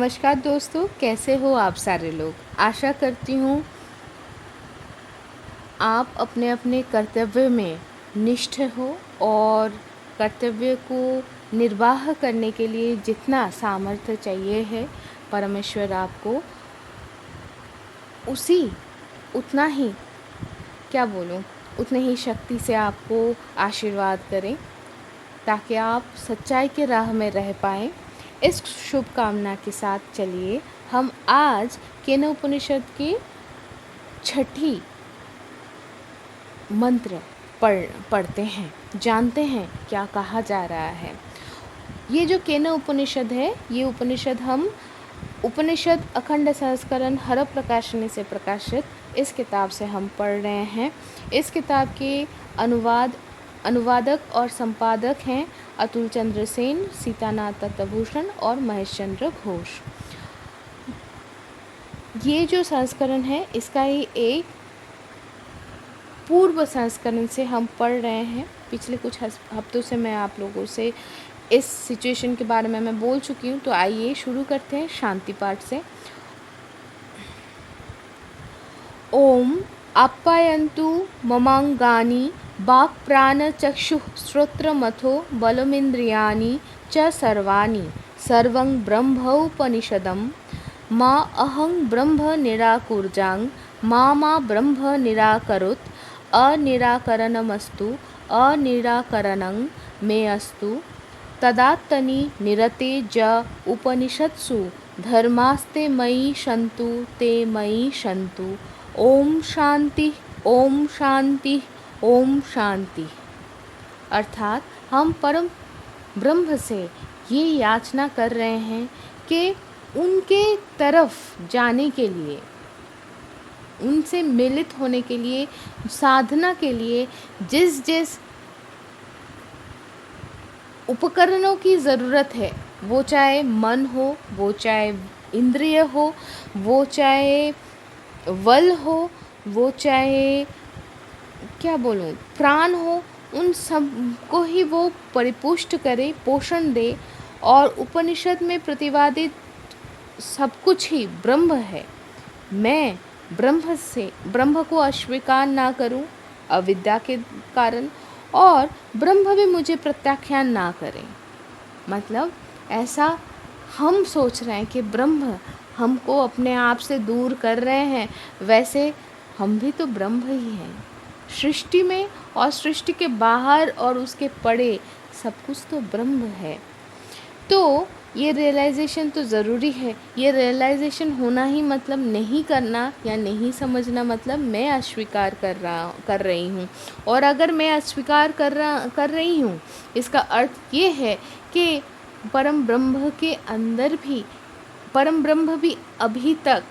नमस्कार दोस्तों, कैसे हो आप सारे लोग। आशा करती हूँ आप अपने अपने कर्तव्य में निष्ठ हो और कर्तव्य को निर्वाह करने के लिए जितना सामर्थ्य चाहिए है परमेश्वर आपको उतना ही उतने ही शक्ति से आपको आशीर्वाद करें ताकि आप सच्चाई के राह में रह पाएँ। इस शुभकामना के साथ चलिए हम आज केन उपनिषद की छठी मंत्र पढ़ते हैं, जानते हैं क्या कहा जा रहा है। ये जो केन उपनिषद है, ये उपनिषद अखंड संस्करण हर प्रकाशनी से प्रकाशित इस किताब से हम पढ़ रहे हैं। इस किताब के अनुवादक और संपादक हैं अतुल चंद्र सेन, सीतानाथ तत्वभूषण और महेश चंद्र घोष। ये जो संस्करण है इसका ही एक पूर्व संस्करण से हम पढ़ रहे हैं। पिछले कुछ हफ्तों से मैं आप लोगों से इस सिचुएशन के बारे में मैं बोल चुकी हूँ। तो आइए शुरू करते हैं शांति पाठ से। ओम आप्यायन्तु ममांगानि वाक् प्राण चक्षुः श्रोत्रमथो बलमिन्द्रियाणि च सर्वाणि सर्वं ब्रह्मोपनिषदं मा अहं ब्रह्म निराकुर्जां मा ब्रह्म निराकरोत् अनिराकरणमस्तु अनिराकरणं मे अस्तु तदात्तनि निरते ज उपनिषत्सु धर्मास्ते मयि सन्तु ते मयि सन्तु। ओम शांति ओम शांति ओम शांति। अर्थात हम परम ब्रह्म से ये याचना कर रहे हैं कि उनके तरफ जाने के लिए, उनसे मिलित होने के लिए, साधना के लिए जिस जिस उपकरणों की ज़रूरत है, वो चाहे मन हो, वो चाहे इंद्रिय हो, वो चाहे बल हो, वो चाहे प्राण हो, उन सब को ही वो परिपुष्ट करे, पोषण दे। और उपनिषद में प्रतिपादित सब कुछ ही ब्रह्म है। मैं ब्रह्म को अस्वीकार ना करूं अविद्या के कारण, और ब्रह्म भी मुझे प्रत्याख्यान ना करें। मतलब ऐसा हम सोच रहे हैं कि ब्रह्म हमको अपने आप से दूर कर रहे हैं, वैसे हम भी तो ब्रह्म ही हैं। सृष्टि में और सृष्टि के बाहर और उसके परे सब कुछ तो ब्रह्म है। तो ये रियलाइजेशन तो ज़रूरी है। ये रियलाइजेशन होना ही मतलब नहीं करना या नहीं समझना मतलब मैं अस्वीकार कर रही हूँ। और अगर मैं अस्वीकार कर रही हूँ, इसका अर्थ ये है कि परम ब्रह्म के अंदर भी परम ब्रह्म भी अभी तक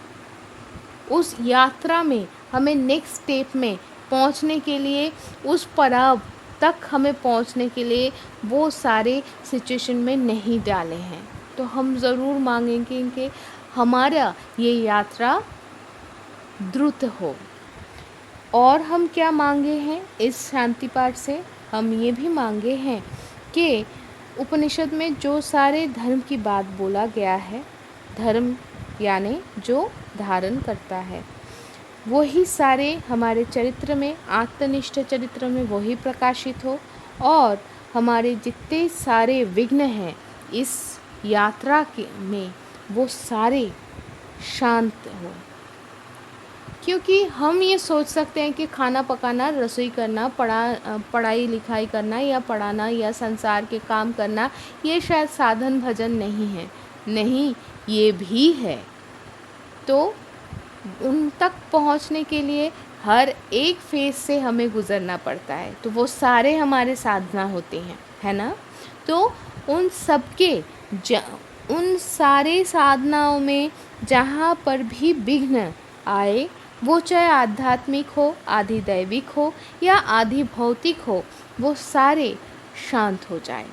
उस यात्रा में हमें नेक्स्ट स्टेप में पहुँचने के लिए, उस पड़ाव तक हमें पहुँचने के लिए वो सारे सिचुएशन में नहीं डाले हैं। तो हम ज़रूर मांगेंगे कि हमारा ये यात्रा द्रुत हो। और हम क्या मांगे हैं इस शांति पाठ से? हम ये भी मांगे हैं कि उपनिषद में जो सारे धर्म की बात बोला गया है, धर्म यानी जो धारण करता है, वही सारे हमारे चरित्र में, आत्मनिष्ठ चरित्र में वही प्रकाशित हो, और हमारे जितने सारे विघ्न हैं इस यात्रा में वो सारे शांत हो। क्योंकि हम ये सोच सकते हैं कि खाना पकाना, रसोई करना, पढ़ाई लिखाई करना या पढ़ाना या संसार के काम करना ये शायद साधन भजन नहीं है। नहीं, ये भी है। तो उन तक पहुंचने के लिए हर एक फेज से हमें गुजरना पड़ता है। तो वो सारे हमारे साधना होते हैं, है ना। तो उन सारे साधनाओं में जहाँ पर भी विघ्न आए, वो चाहे आध्यात्मिक हो, आधि दैविक हो या आधि भौतिक हो, वो सारे शांत हो जाए।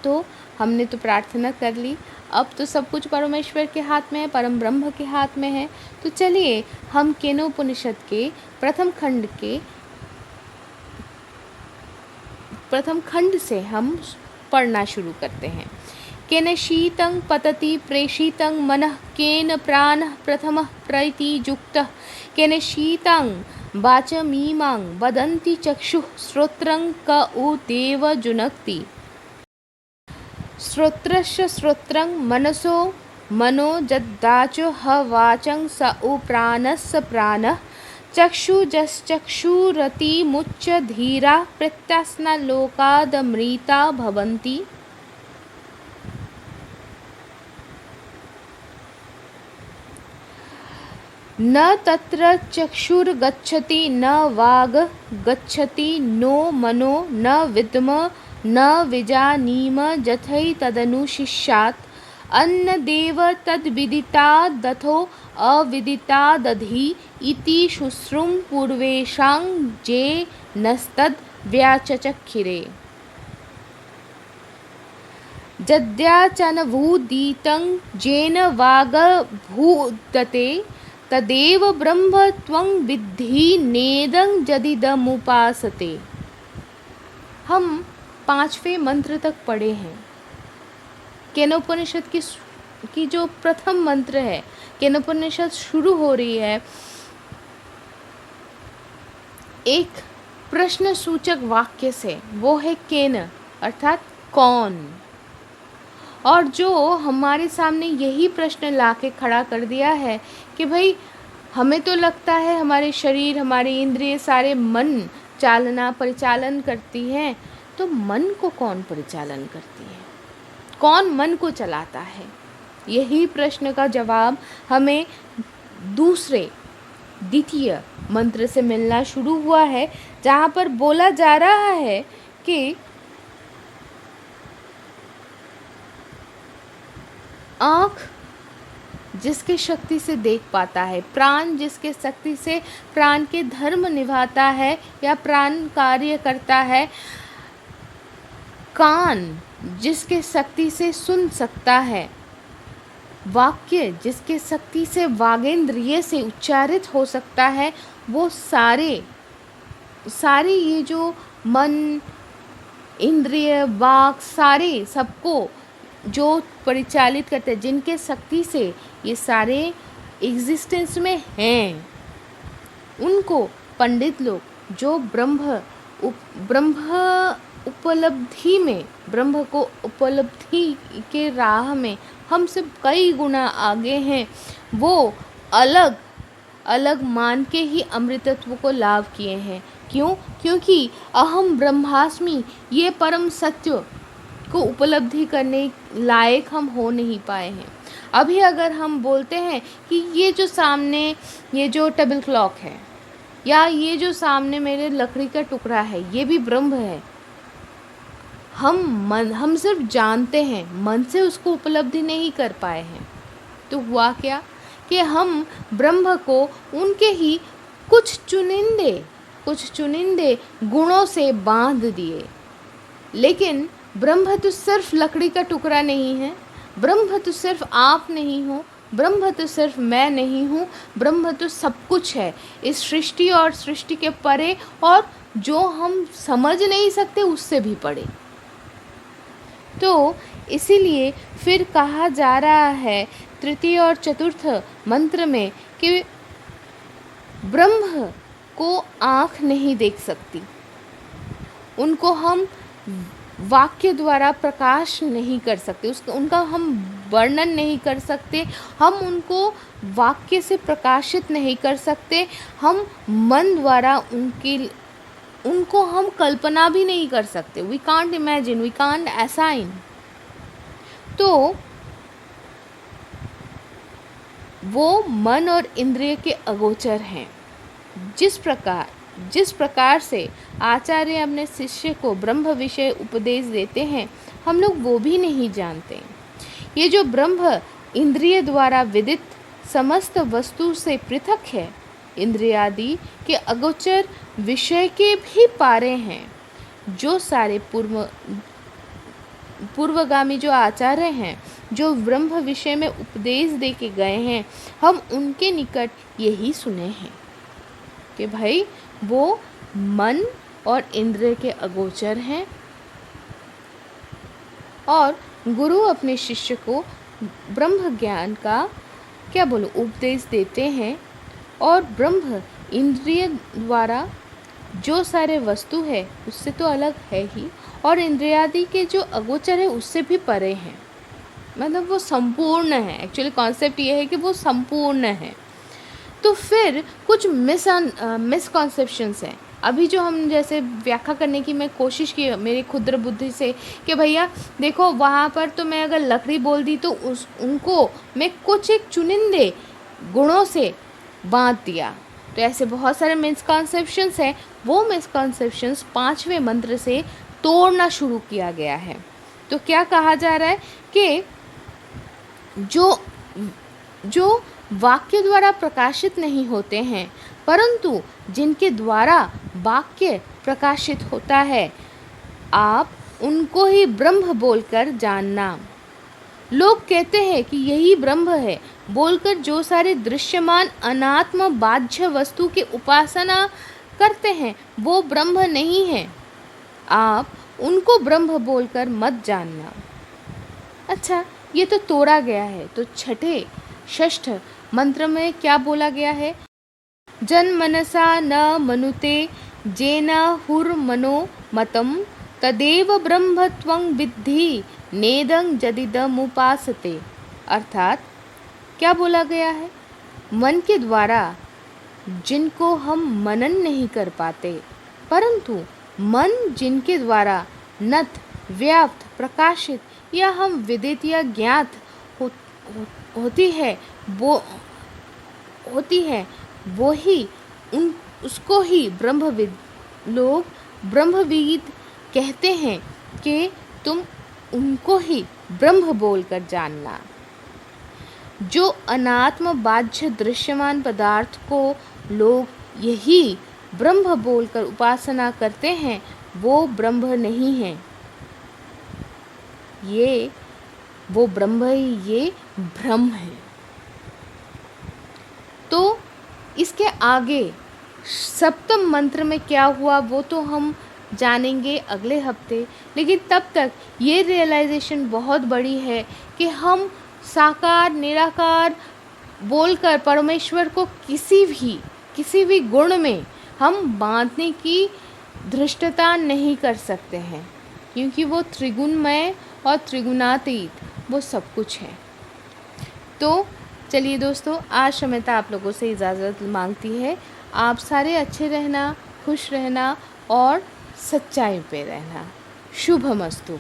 तो हमने तो प्रार्थना कर ली, अब तो सब कुछ परमेश्वर के हाथ में है, परम ब्रह्म के हाथ में है। तो चलिए हम केनोपनिषद के प्रथम खंड से हम पढ़ना शुरू करते हैं। केन शीतं पतति प्रेषितं मनः केन प्राणः प्रथमः प्रैतिजुक्तः केन शीतं वाचमिमां वदन्ति चक्षुः श्रोत्रं क उ देव जुनक्ति। श्रोत्रस्य श्रोत्रं मनसो मनो जद्दाचो ह वाचं स उ प्राणस्य प्राणः चक्षुजश्चक्षुरति मुच्य धीरा प्रत्यास्ना लोकादमृता भवन्ति। न तत्र चक्षुर्गच्छति न वाग् गच्छति नो मनो न विद्म न विजानीम जथैतदनुशिष्यात् अन्नदेव तद्विदितादथो अविदितादधि इति शुश्रूं पूर्वेषां जे नस्तद् व्याचचक्षिरे। जद्याचनभूदितं येन वागभूदते तदेव ब्रह्म त्वं विद्धि नेदं जदिदमुपासते। हम 5वें मंत्र तक पढ़े हैं। केनोपनिषद की जो प्रथम मंत्र है, केनोपनिषद शुरू हो रही है एक प्रश्न सूचक वाक्य से, वो है केन अर्थात कौन। और जो हमारे सामने यही प्रश्न लाके खड़ा कर दिया है कि भाई हमें तो लगता है हमारे शरीर हमारे इंद्रिय सारे मन परिचालन करती हैं, तो मन को कौन परिचालन करती है, कौन मन को चलाता है? यही प्रश्न का जवाब हमें द्वितीय मंत्र से मिलना शुरू हुआ है, जहाँ पर बोला जा रहा है कि आँख जिसके शक्ति से देख पाता है, प्राण जिसके शक्ति से प्राण के धर्म निभाता है या प्राण कार्य करता है, कान जिसके शक्ति से सुन सकता है, वाक्य जिसके शक्ति से वागेंद्रिय से उच्चारित हो सकता है, वो सारे ये जो मन इंद्रिय वाक सारे सबको जो परिचालित करते हैं, जिनके शक्ति से ये सारे एग्जिस्टेंस में हैं, उनको पंडित लोग जो ब्रह्म उपलब्धि में, ब्रह्म को उपलब्धि के राह में हमसे कई गुना आगे हैं, वो अलग अलग मान के ही अमृतत्व को लाभ किए हैं। क्यों? क्योंकि अहम ब्रह्मास्मि ये परम सत्य को उपलब्धि करने लायक हम हो नहीं पाए हैं। अभी अगर हम बोलते हैं कि ये जो सामने ये जो टेबल क्लॉक है या ये जो सामने मेरे लकड़ी का टुकड़ा है, ये भी ब्रह्म है, हम सिर्फ जानते हैं, मन से उसको उपलब्धि नहीं कर पाए हैं। तो हुआ क्या कि हम ब्रह्म को उनके ही कुछ चुनिंदे गुणों से बांध दिए। लेकिन ब्रह्म तो सिर्फ लकड़ी का टुकड़ा नहीं है, ब्रह्म तो सिर्फ आप नहीं हो, ब्रह्म तो सिर्फ मैं नहीं हूँ, ब्रह्म तो सब कुछ है इस सृष्टि और सृष्टि के परे, और जो हम समझ नहीं सकते उससे भी परे। तो इसीलिए फिर कहा जा रहा है तृतीय और चतुर्थ मंत्र में कि ब्रह्म को आँख नहीं देख सकती, उनको हम वाक्य द्वारा प्रकाश नहीं कर सकते, उनका हम वर्णन नहीं कर सकते, हम उनको वाक्य से प्रकाशित नहीं कर सकते, हम मन द्वारा उनको हम कल्पना भी नहीं कर सकते। We can't imagine, we can't assign. तो वो मन और इंद्रिय के अगोचर हैं। जिस प्रकार से आचार्य अपने शिष्य को ब्रह्म विषय उपदेश देते हैं, हम लोग वो भी नहीं जानते। ये जो ब्रह्म इंद्रिय द्वारा विदित समस्त वस्तु से पृथक है, इंद्रियादि के अगोचर विषय के भी पारे हैं। जो सारे पूर्वगामी जो आचार्य हैं, जो ब्रह्म विषय में उपदेश दे के गए हैं, हम उनके निकट यही सुने हैं कि भाई वो मन और इंद्रिय के अगोचर हैं और गुरु अपने शिष्य को ब्रह्म ज्ञान का उपदेश देते हैं और ब्रह्म इंद्रिय द्वारा जो सारे वस्तु है उससे तो अलग है ही, और इंद्रियादि के जो अगोचर है उससे भी परे हैं, मतलब वो संपूर्ण है। एक्चुअली कॉन्सेप्ट ये है कि वो संपूर्ण है। तो फिर कुछ मिसकॉन्सेप्शंस हैं अभी जो हम जैसे व्याख्या करने की मैं कोशिश की मेरी क्षुद्र बुद्धि से कि भैया देखो वहाँ पर तो मैं अगर लकड़ी बोल दी तो उनको मैं कुछ एक चुनिंदे गुणों से बांध दिया। तो ऐसे बहुत सारे मिसकॉन्सेप्शंस हैं, वो मिसकॉन्सेप्शंस 5वें मंत्र से तोड़ना शुरू किया गया है। तो क्या कहा जा रहा है कि जो वाक्य द्वारा प्रकाशित नहीं होते हैं परंतु जिनके द्वारा वाक्य प्रकाशित होता है, आप उनको ही ब्रह्म बोलकर जानना। लोग कहते हैं कि यही ब्रह्म है बोलकर जो सारे दृश्यमान अनात्म बाह्य वस्तु की उपासना करते हैं वो ब्रह्म नहीं है। आप उनको ब्रह्म बोलकर मत जानना। अच्छा, ये तो तोड़ा गया है। तो छठे षष्ठ मंत्र में क्या बोला गया है? जन्मनसा न मनुते जेन हुर्मनो मतम तदेव ब्रह्मत्वं विद्धि नेदं जदिदमुपासते। अर्थात क्या बोला गया है? मन के द्वारा जिनको हम मनन नहीं कर पाते परंतु मन जिनके द्वारा नत व्याप्त प्रकाशित या हम विदित या ज्ञात होती वो ही उसको ही लोग ब्रह्मविद कहते हैं कि तुम उनको ही ब्रह्म बोलकर जानना। जो अनात्म बाह्य दृश्यमान पदार्थ को लोग यही ब्रह्म बोलकर उपासना करते हैं वो ब्रह्म नहीं है। वो ब्रह्म ही ये भ्रम है। तो इसके आगे सप्तम मंत्र में क्या हुआ वो तो हम जानेंगे अगले हफ्ते, लेकिन तब तक ये रियलाइजेशन बहुत बड़ी है कि हम साकार निराकार बोलकर परमेश्वर को किसी भी गुण में हम बांधने की धृष्टता नहीं कर सकते हैं, क्योंकि वो त्रिगुणमय और त्रिगुणातीत वो सब कुछ है। तो चलिए दोस्तों, आज शमिता आप लोगों से इजाज़त मांगती है। आप सारे अच्छे रहना, खुश रहना और सच्चाई पे रहना। शुभमस्तु।